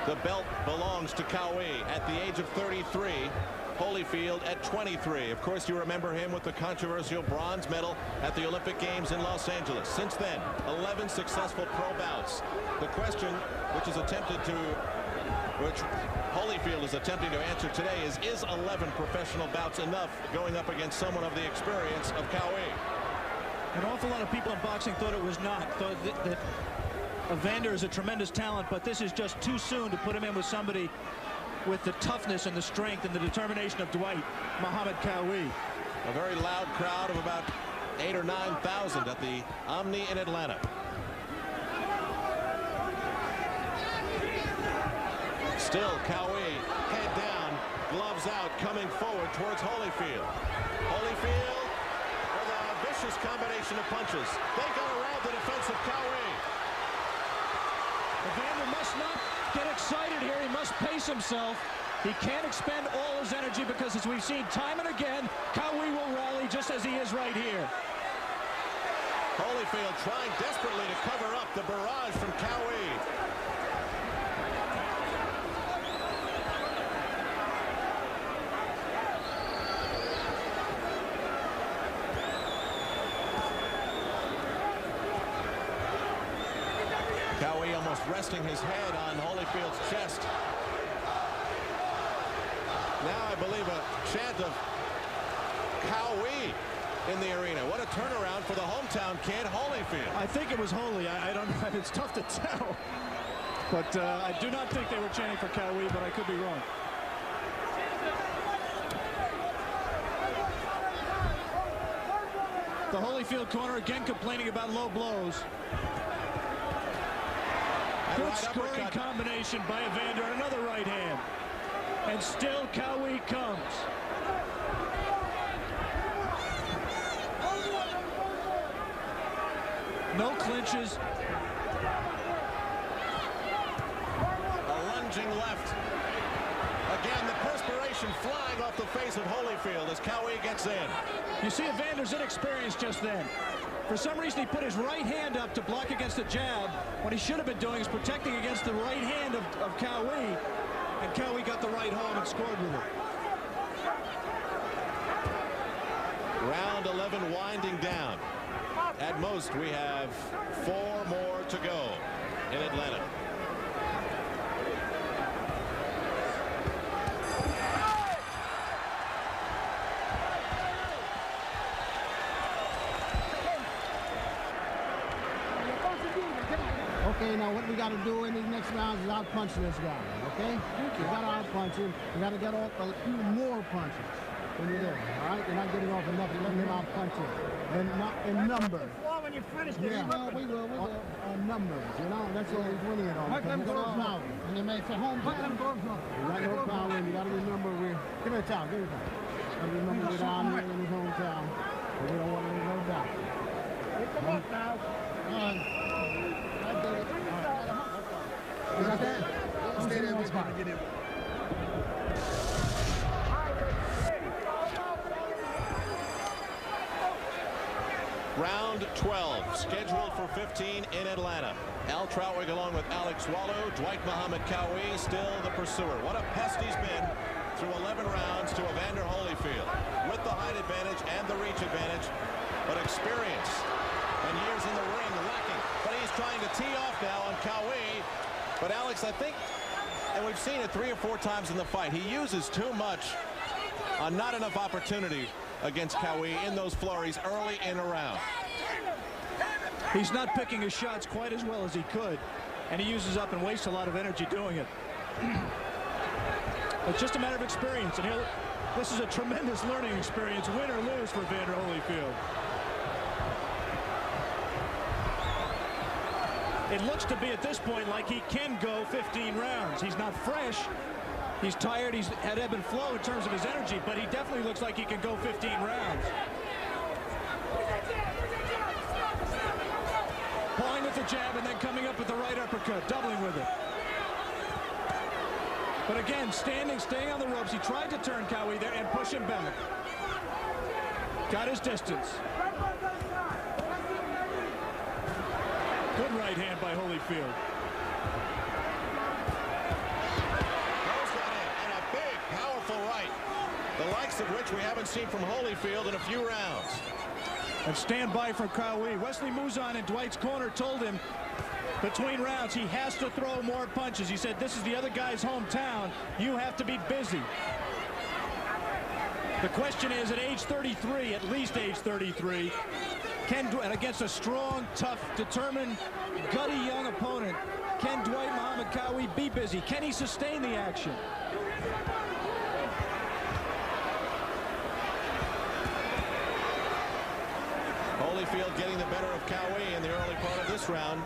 The belt belongs to Qawi at the age of 33. Holyfield at 23. Of course, you remember him with the controversial bronze medal at the Olympic Games in Los Angeles. Since then, 11 successful pro bouts. The question, which Holyfield is attempting to answer today, is 11 professional bouts enough going up against someone of the experience of Qawi? An awful lot of people in boxing thought it was not. Thought that Evander is a tremendous talent, but this is just too soon to put him in with somebody with the toughness and the strength and the determination of Dwight Muhammad Qawi. A very loud crowd of about 8,000 or 9,000 at the Omni in Atlanta. Still Qawi, head down, gloves out, coming forward towards Holyfield. Holyfield with a vicious combination of punches. They go around the defense of Qawi. Evander must not get excited here. He must pace himself. He can't expend all his energy because, as we've seen time and again, Qawi will rally just as he is right here. Holyfield trying desperately to cover up the barrage from Qawi. Qawi almost resting his head on Holyfield's chest. Now I believe a chant of Qawi in the arena. What a turnaround for the hometown kid, Holyfield. I think it was Holy. I don't know. It's tough to tell. But I do not think they were chanting for Qawi, but I could be wrong. The Holyfield corner again complaining about low blows. Good right scoring uppercut. combination by Evander. Another right hand. And still Qawi comes. No clinches. A lunging left. Again, the perspiration flying off the face of Holyfield as Qawi gets in. You see Evander's inexperience just then. For some reason, he put his right hand up to block against the jab. What he should have been doing is protecting against the right hand of Qawi. And Qawi got the right home and scored with it. Round 11 winding down. At most, we have 4 more to go in Atlanta. Okay, now what we got to do in these next rounds is out-punch this guy, okay? We got to out-punch him. We got to get off a few more punches when you're there, all right? You're not getting off enough. You're letting him out-punch you. And not in numbers. When you finish, Yeah, well, we will. On numbers, you know? That's what he's winning it on. Let them We got go. no power. And it makes a home Let them go. You got no power, and you got to remember we're... Give me a towel, give me a towel. And remember we're down here in his hometown, and we don't want to leave no doubt. Pick them up now. All right. I did it. All right. You got that? Stay there. One spot. Round 12, scheduled for 15 in Atlanta. Al Trautwig along with Alex Wallo, Dwight Muhammad Qawi still the pursuer. What a pest he's been through 11 rounds to Evander Holyfield with the height advantage and the reach advantage, but experience and years in the ring lacking. But he's trying to tee off now on Qawi. But Alex, I think, and we've seen it 3 or 4 times in the fight, he uses too much on not enough opportunity against Qawi in those flurries early in a round. He's not picking his shots quite as well as he could, and he uses up and wastes a lot of energy doing it. It's just a matter of experience, and this is a tremendous learning experience, win or lose for Evander Holyfield. It looks to be at this point like he can go 15 rounds. He's not fresh. He's tired. He's had ebb and flow in terms of his energy, but he definitely looks like he can go 15 rounds. Pulling with the jab and then coming up with the right uppercut, doubling with it. But again, staying on the ropes. He tried to turn Qawi there and push him back. Got his distance. Good right hand by Holyfield. The likes of which we haven't seen from Holyfield in a few rounds. And stand by for Qawi. Wesley Mouzon in Dwight's corner told him between rounds he has to throw more punches. He said, this is the other guy's hometown. You have to be busy. The question is, at age 33, at least age 33, and against a strong, tough, determined, gutty young opponent, can Dwight Muhammad Qawi be busy? Can he sustain the action? Holyfield getting the better of Qawi in the early part of this round,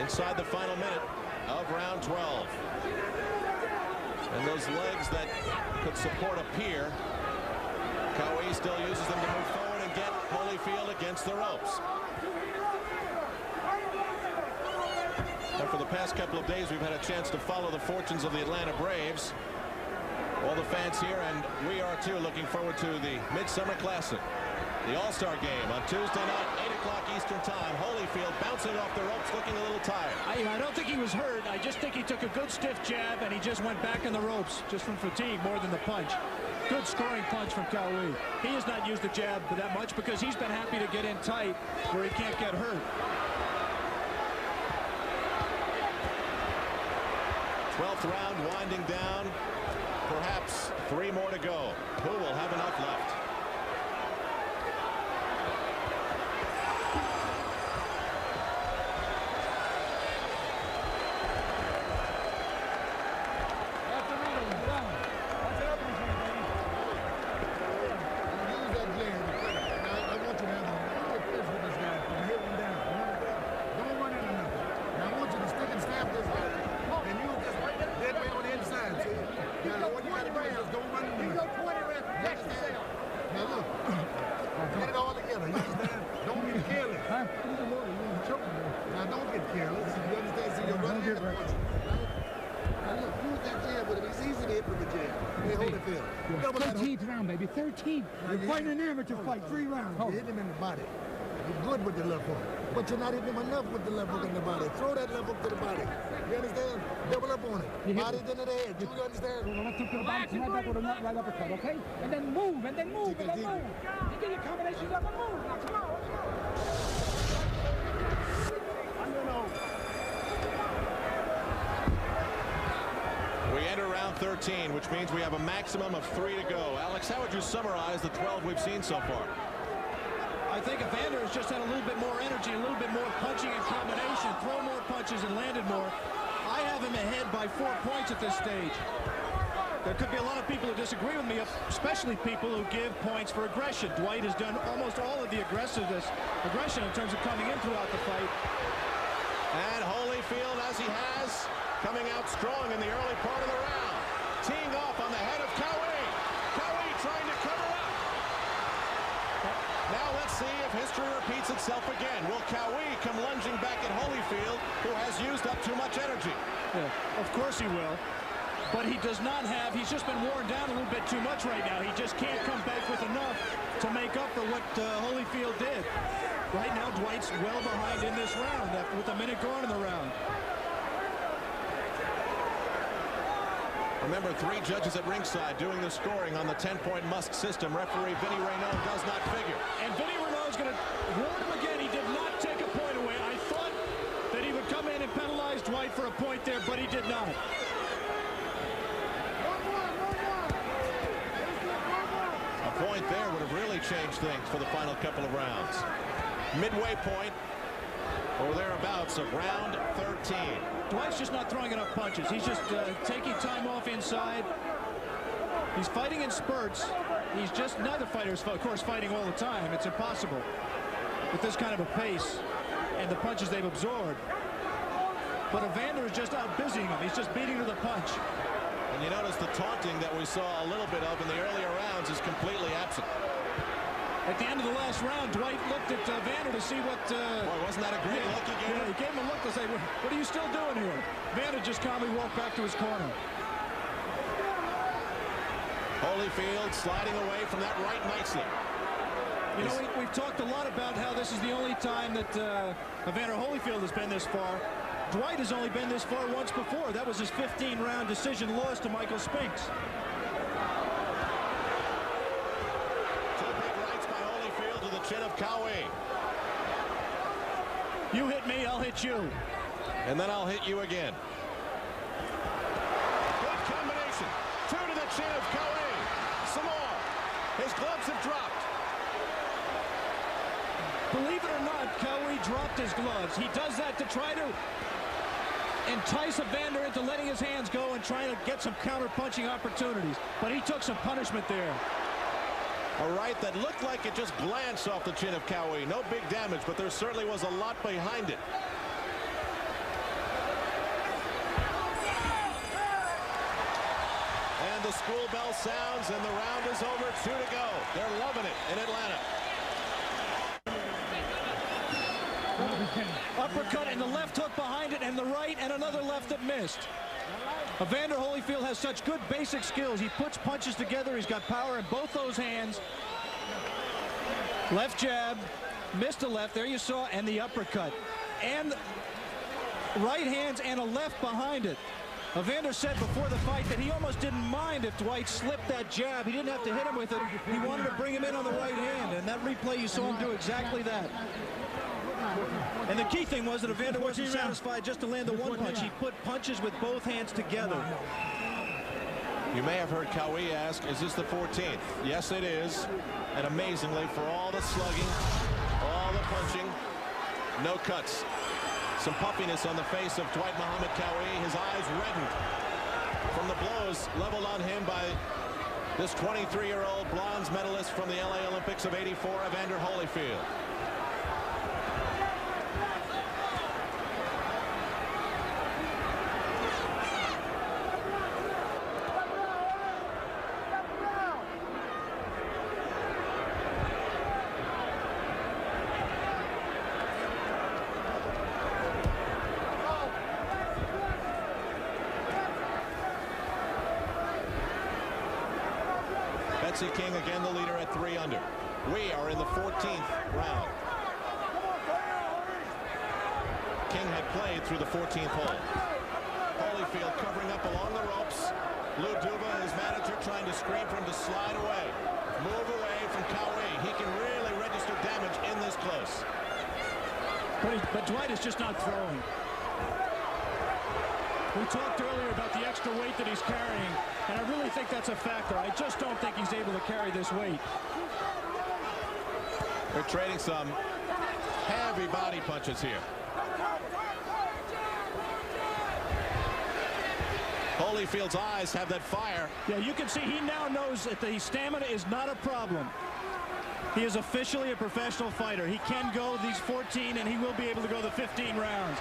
inside the final minute of round 12. And those legs that could support a pier, Qawi still uses them to move forward and get Holyfield against the ropes. And for the past couple of days, we've had a chance to follow the fortunes of the Atlanta Braves. All the fans here, and we are too, looking forward to the Midsummer Classic. The All-Star game on Tuesday night, 8 o'clock Eastern time. Holyfield bouncing off the ropes, looking a little tired. I don't think he was hurt. I just think he took a good stiff jab, and he just went back in the ropes, just from fatigue more than the punch. Good scoring punch from Qawi. He has not used the jab that much because he's been happy to get in tight where he can't get hurt. 12th round winding down. Perhaps 3 more to go. Who will have enough left? Holyfield. 13th round, baby. 13th. You're fighting an amateur fight. 3 rounds. You hit him in the body. You're good with the left hook. But you're not hitting him enough with the left hook in the body. Throw that left hook to the body. You understand? Double up on it. Body then to the head. You understand? Well, let's look to the body. Come right back with a nut right uppercut, okay? And then move, and then move, and then move. You get your combinations up and move. Now, come on. We enter round 13, which means we have a maximum of 3 to go. Alex, how would you summarize the 12 we've seen so far? I think Evander has just had a little bit more energy, a little bit more punching and combination, throw more punches and landed more. I have him ahead by 4 points at this stage. There could be a lot of people who disagree with me, especially people who give points for aggression. Dwight has done almost all of the aggression in terms of coming in throughout the fight. And Holyfield, as he has, coming out strong in the early part of the round. Teeing off on the head of Qawi. Qawi trying to cover up. Now let's see if history repeats itself again. Will Qawi come lunging back at Holyfield, who has used up too much energy? Yeah, of course he will. But he does not have, he's just been worn down a little bit too much right now. He just can't come back with enough to make up for what Holyfield did. Right now, Dwight's well behind in this round with a minute gone in the round. Remember, 3 judges at ringside doing the scoring on the 10-point Musk system. Referee Vinny Renaud does not figure. And Vinny Renaud is going to warn him again. He did not take a point away. I thought that he would come in and penalize Dwight for a point there, but he did not. A point there would have really changed things for the final couple of rounds. Midway point, or thereabouts, of round 13. Dwight's just not throwing enough punches. He's just taking time off inside. He's fighting in spurts. He's just, neither fighter is, of course, fighting all the time. It's impossible with this kind of a pace and the punches they've absorbed. But Evander is just out busying him. He's just beating to the punch. And you notice the taunting that we saw a little bit of in the earlier rounds is completely absent. At the end of the last round, Dwight looked at Evander to see what... Boy, wasn't that a great look he gave him? He gave him a look to say, what are you still doing here? Evander just calmly walked back to his corner. Holyfield sliding away from that right nicely. You know, we've talked a lot about how this is the only time that Evander Holyfield has been this far. Dwight has only been this far once before. That was his 15-round decision loss to Michael Spinks. Chin of Qawi. You hit me, I'll hit you. And then I'll hit you again. Good combination. 2 to the chin of Qawi. Some more. His gloves have dropped. Believe it or not, Qawi dropped his gloves. He does that to try to entice Evander into letting his hands go and trying to get some counter-punching opportunities. But he took some punishment there. A right that looked like it just glanced off the chin of Qawi. No big damage, but there certainly was a lot behind it. And the school bell sounds, and the round is over. 2 to go. They're loving it in Atlanta. Uppercut and the left hook behind it, and the right, and another left that missed. Evander Holyfield has such good basic skills. He puts punches together. He's got power in both those hands. Left jab, missed a left. There you saw, and the uppercut. And right hands and a left behind it. Evander said before the fight that he almost didn't mind if Dwight slipped that jab. He didn't have to hit him with it. He wanted to bring him in on the right hand, and that replay you saw him do exactly that. And the key thing was that Evander wasn't satisfied just to land the one punch. He put punches with both hands together. You may have heard Qawi ask, is this the 14th? Yes, it is. And amazingly, for all the slugging, all the punching, no cuts. Some puffiness on the face of Dwight Muhammad Qawi. His eyes reddened from the blows leveled on him by this 23-year-old bronze medalist from the LA Olympics of '84, Evander Holyfield. King again the leader at 3 under. We are in the 14th round. King had played through the 14th hole. Holyfield covering up along the ropes. Lou Duva, his manager, trying to screen for him to slide away. Move away from Qawi. He can really register damage in this close. But Dwight is just not throwing. We talked earlier about the extra weight that he's carrying, and I really think that's a factor. I just don't think he's able to carry this weight. They're trading some heavy body punches here. Holyfield's eyes have that fire. Yeah, you can see he now knows that the stamina is not a problem. He is officially a professional fighter. He can go these 14, and he will be able to go the 15 rounds.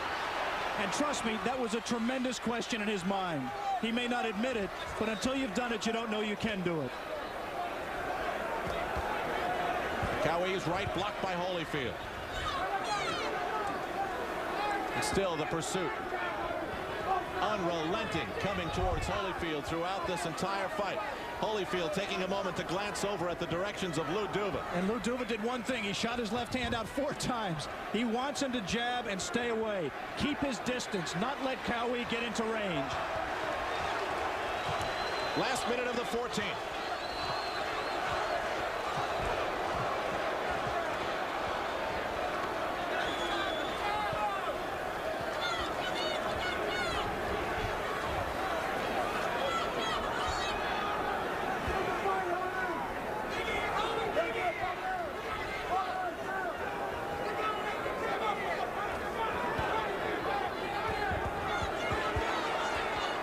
And trust me, that was a tremendous question in his mind. He may not admit it, but until you've done it, you don't know you can do it. Qawi's right blocked by Holyfield. And still the pursuit. Unrelenting coming towards Holyfield throughout this entire fight. Holyfield taking a moment to glance over at the directions of Lou Duva. And Lou Duva did one thing. He shot his left hand out 4 times. He wants him to jab and stay away. Keep his distance, not let Qawi get into range. Last minute of the 14th.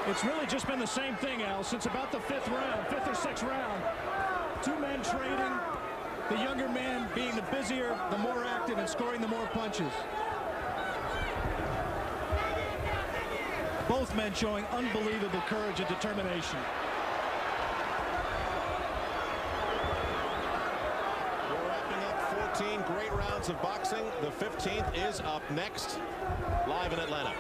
It's really just been the same thing, Al, since about the 5th or 6th round. 2 men trading, the younger man being the busier, the more active, and scoring the more punches. Both men showing unbelievable courage and determination. We're wrapping up 14 great rounds of boxing. The 15th is up next, live in Atlanta.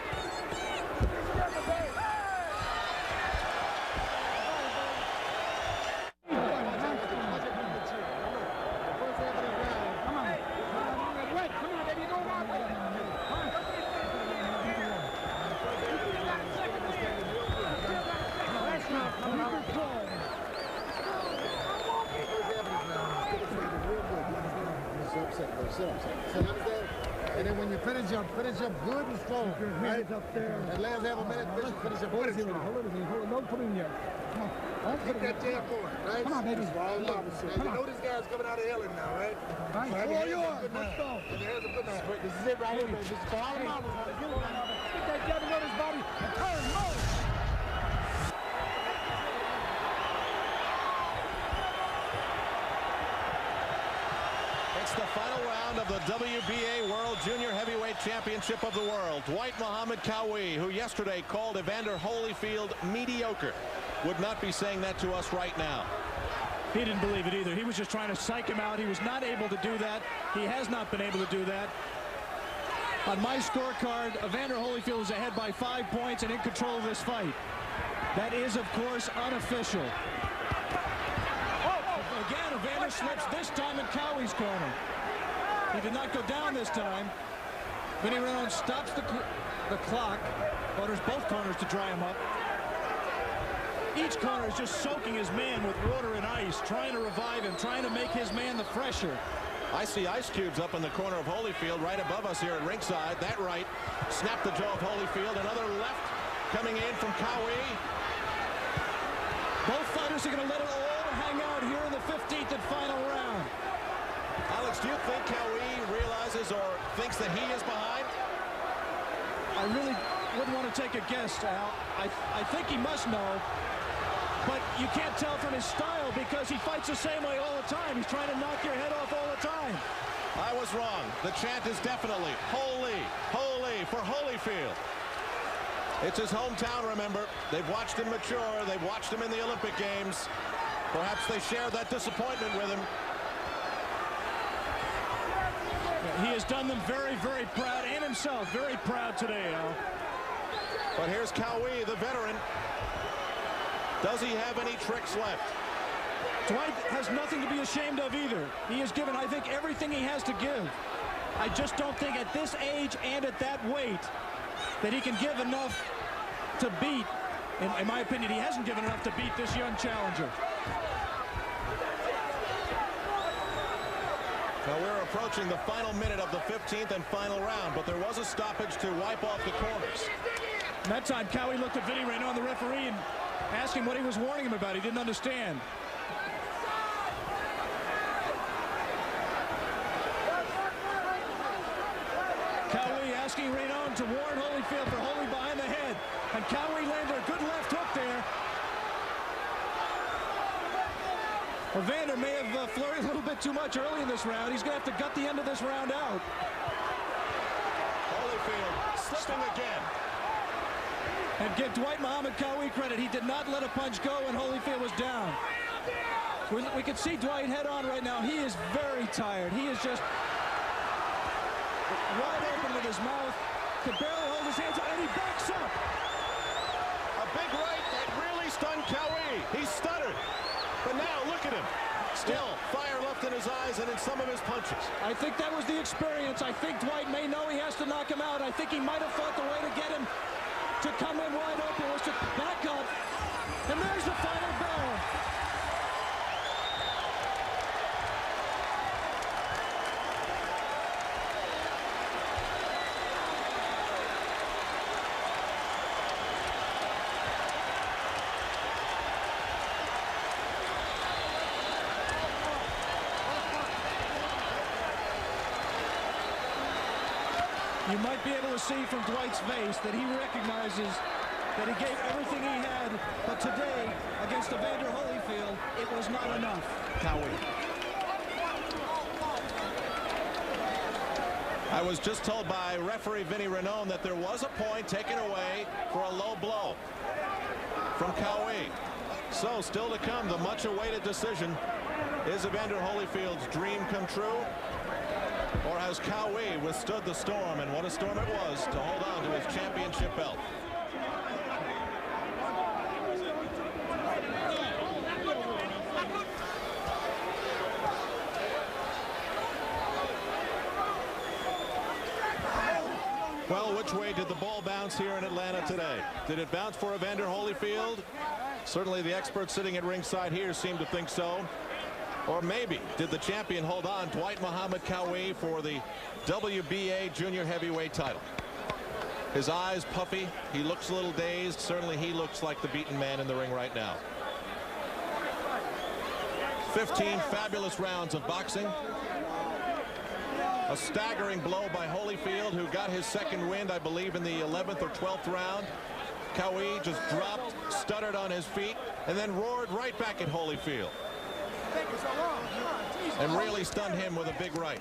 And then when you finish up good and strong, right? Up there. That last half a minute, finish up good and strong. Don't put in yet. Come on. Keep that jab going, right? Come on, baby. You know this guy's coming out of Ellen now, right? Right. All yours. Let's go. This is it right here, baby. This is for all the mamas. Get that jab on his body and turn, move. It's the final round of the WBA World Junior Heavyweight Championship of the World. Dwight Muhammad Qawi, who yesterday called Evander Holyfield mediocre, would not be saying that to us right now. He didn't believe it either. He was just trying to psych him out. He was not able to do that. He has not been able to do that. On my scorecard, Evander Holyfield is ahead by 5 points and in control of this fight. That is, of course, unofficial. Again, Evander slips this time in Qawi's corner. He did not go down this time. Vinny Renone stops the clock. Orders both corners to dry him up. Each corner is just soaking his man with water and ice, trying to revive him, trying to make his man the fresher. I see ice cubes up in the corner of Holyfield right above us here at ringside. That right snapped the jaw of Holyfield. Another left coming in from Qawi. Both fighters are going to let it all hang out here in the 15th and final round. Alex, do you think Qawi realizes or thinks that he is behind? I really wouldn't want to take a guess, Al. I think he must know. But you can't tell from his style because he fights the same way all the time. He's trying to knock your head off all the time. I was wrong. The chant is definitely holy, holy for Holyfield. It's his hometown, remember. They've watched him mature. They've watched him in the Olympic Games. Perhaps they share that disappointment with him. He has done them very, very proud, and himself very proud today, Al. But here's Qawi, the veteran. Does he have any tricks left? Dwight has nothing to be ashamed of either. He has given, I think, everything he has to give. I just don't think at this age and at that weight that he can give enough to beat. In my opinion, he hasn't given enough to beat this young challenger. Now we're approaching the final minute of the 15th and final round, but there was a stoppage to wipe off the corners. And that time, Qawi looked at Vinny Renaud, the referee, and asked him what he was warning him about. He didn't understand. Qawi asking Renaud to warn Holyfield for holding behind the head. And Qawi landed a good left hook there. Evander may have flurried a little bit too much early in this round. He's going to have to gut the end of this round out. Holyfield slipping again. And give Dwight Muhammad Qawi credit. He did not let a punch go when Holyfield was down. We can see Dwight head on right now. He is very tired. He is just wide open with his mouth. Could barely hold his hands up, and he backs up. A big right that really stunned Qawi. He stuttered. But now, look at him. Still, fire left in his eyes and in some of his punches. I think that was the experience. I think Dwight may know he has to knock him out. I think he might have thought the way to get him to come in wide open was to back up. And there's the final bell. You might be able to see from Dwight's face that he recognizes that he gave everything he had, but today, against Evander Holyfield, it was not enough. Qawi. I was just told by referee Vinny Renaud that there was a point taken away for a low blow from Qawi. So, still to come, the much-awaited decision. Is Evander Holyfield's dream come true? Or has Qawi withstood the storm, and what a storm it was, to hold on to his championship belt? Well, which way did the ball bounce here in Atlanta today? Did it bounce for Evander Holyfield? Certainly the experts sitting at ringside here seem to think so. Or maybe did the champion hold on, Dwight Muhammad Qawi, for the WBA junior heavyweight title? His eyes puffy. He looks a little dazed. Certainly he looks like the beaten man in the ring right now. 15 fabulous rounds of boxing. A staggering blow by Holyfield, who got his second wind, I believe, in the 11th or 12th round. Qawi just dropped, stuttered on his feet, and then roared right back at Holyfield. And really stunned him with a big right.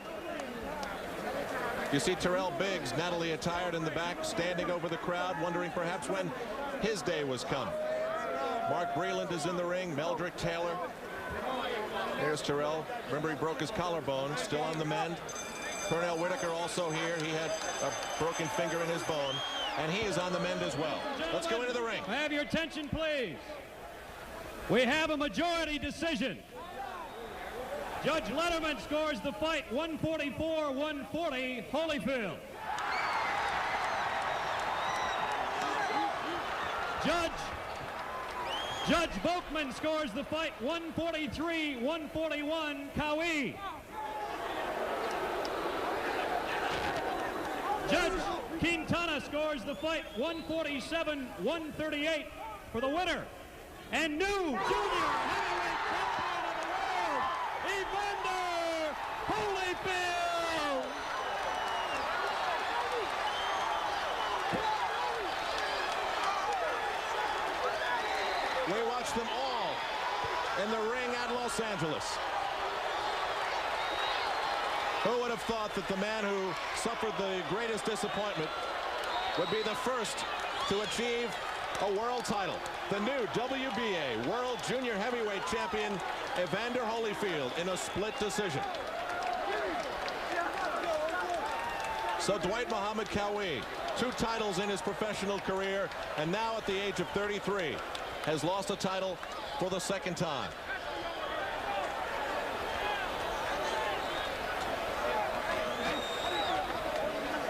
You see Terrell Biggs, Natalie attired in the back, standing over the crowd, wondering perhaps when his day was come. Mark Breland is in the ring, Meldrick Taylor. There's Terrell. Remember, he broke his collarbone, still on the mend. Pernell Whitaker also here. He had a broken finger in his bone, and he is on the mend as well. Let's go into the ring. I have your attention, please. We have a majority decision. Judge Letterman scores the fight 144-140, Holyfield. Judge Volkman scores the fight 143-141, Qawi. Judge Quintana scores the fight 147-138 for the winner and new junior heavyweight champion of the world, Evander Holyfield. We watched them all in the ring at Los Angeles. Who would have thought that the man who suffered the greatest disappointment would be the first to achieve a world title? The new WBA World Junior Heavyweight Champion, Evander Holyfield, in a split decision. So Dwight Muhammad Qawi, 2 titles in his professional career, and now at the age of 33, has lost a title for the 2nd time.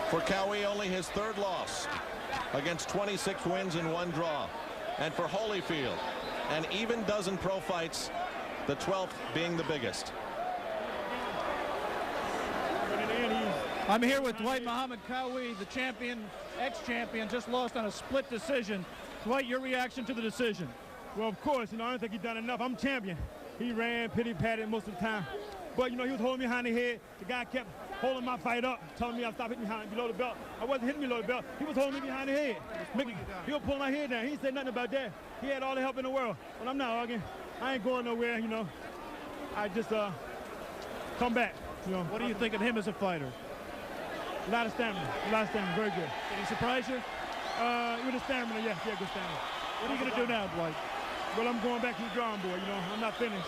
For Qawi, only his 3rd loss against 26 wins and 1 draw. And for Holyfield, an even dozen pro fights, the 12th being the biggest. I'm here with Dwight Muhammad Qawi, the champion, ex-champion, just lost on a split decision. Dwight, your reaction to the decision? Well, of course, I don't think he's done enough. I'm champion. He ran, pity-patted most of the time. But, he was holding me behind the head. The guy kept holding my fight up, telling me I stopped hitting me below the belt. I wasn't hitting me below the belt. He was holding me behind the head. He was pulling my head down. He didn't say nothing about that. He had all the help in the world. But I'm not arguing. I ain't going nowhere, I just come back, What do you think of him as a fighter? A lot of stamina, very good. Did he surprise you? With the stamina, yeah, good stamina. What are you going to do now, Dwight? Well, I'm going back to the drawing board, I'm not finished,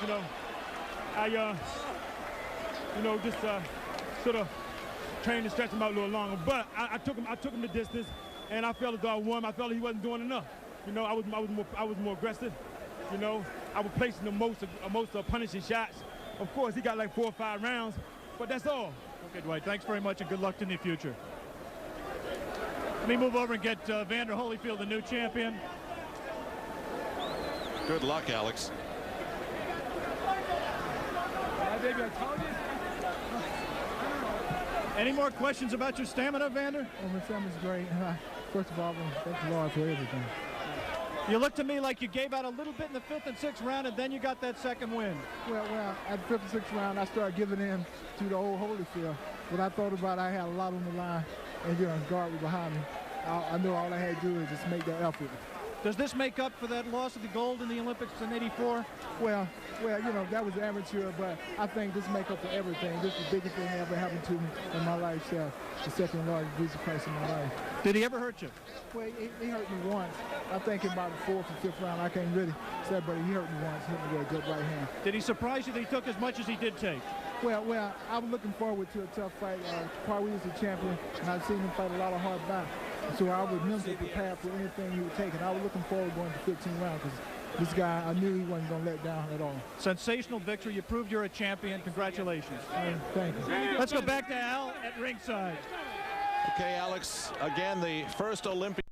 I, just sort of trained to stretch him out a little longer. But I took him the distance, and I felt as though I won. I felt he wasn't doing enough. I was more aggressive. I was placing the most punishing shots. Of course, he got like 4 or 5 rounds, but that's all. Okay, Dwight, thanks very much and good luck in the future. Let me move over and get Evander Holyfield, the new champion. Good luck, Alex. Any more questions about your stamina, Evander? Oh, my stamina's great. First of all, thank the Lord for everything. You looked to me like you gave out a little bit in the 5th and 6th round, and then you got that 2nd win. Well, at the 5th and 6th round, I started giving in to the old Holyfield. But I thought about I had a lot on the line, and guard was behind me. I knew all I had to do is just make that effort. Does this make up for that loss of the gold in the Olympics in '84? Well, that was amateur, but I think this make up for everything. This is the biggest thing that ever happened to me in my life, the 2nd largest visa price in my life. Did he ever hurt you? Well, he hurt me once. I think in about the 4th or 5th round, I can't really say, but he hurt me once, hit me with a good right hand. Did he surprise you that he took as much as he did take? Well, I was looking forward to a tough fight. Qawi is the champion, and I've seen him fight a lot of hard bouts. So I was mentally prepared for anything he would take, and I was looking forward going to 15 rounds because this guy, I knew he wasn't going to let down at all. Sensational victory. You proved you're a champion. Congratulations. Thank you. Let's go back to Al at ringside. Okay, Alex, again, the first Olympic